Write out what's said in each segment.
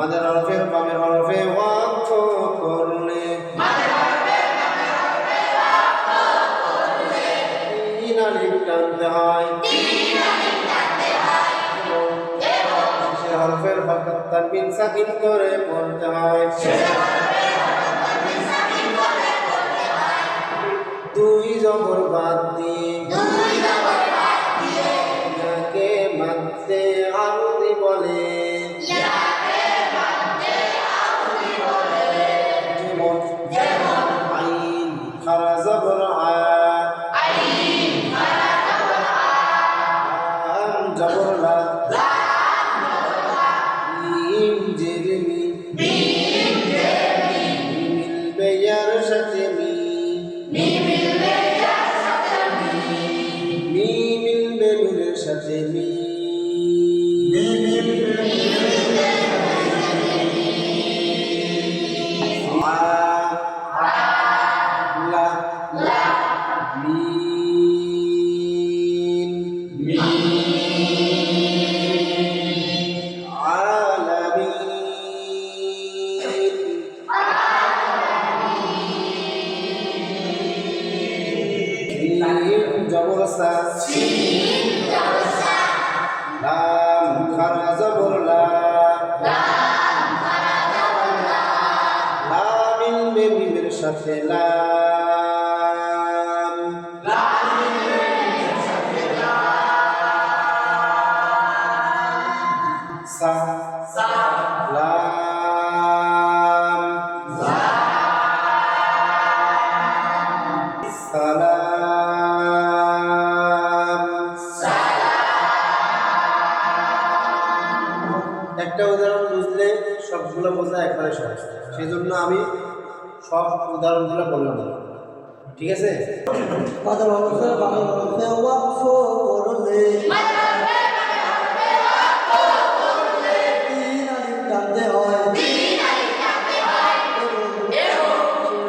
মাদের হরফের বামের হরফে ওয়াকফ করলে তিন আলিফ টানতে হয়। শেষের হরফের তানবিন সাকিন করে পড়তে হয়। দুই জবর বাদ দিয়ে ইয়াকে মাদ্দে আরদি বলে। যেমন আইন খারা জবর আ, লাম জবর লা, মিম জের মি, মিলবে ইয়ার সাথে মি, মি মিলবে নূরের সাথে মি। জবর সা, লাম খারা জবর লা, লামিন মিমের সাথে লাম, সা লাম সালাম। একটা উদাহরণ বুঝলে সবগুলো বোঝা একবারে সহজ, সেই জন্য আমি সব উদাহরণগুলো বললাম না, ঠিক আছে? মাদের হরফে বামের হরফে ওয়াকফ করলে তিন আলিফ টানতে হয়।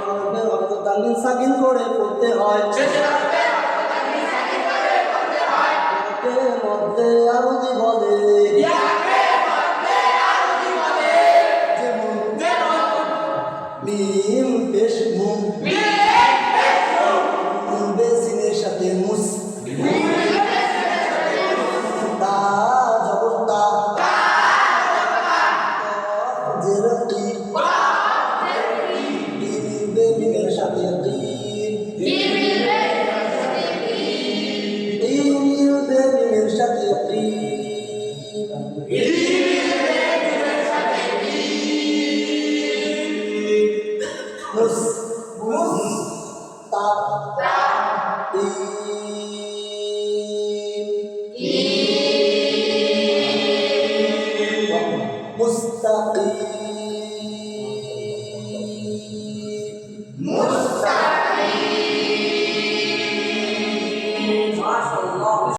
হরফের হরফ তানবিন সাকিন করে পড়তে হয়। ইয়াকে মধ্যে আরদি বলে। যেমন মিম পেশ মুম, মিলবে সিনের সাথে মুস, তা জবর তা, জের কি, মিলবে মিমের সাথে তিন, মিলবে মিমের সাথে তিন। মুস তা তিন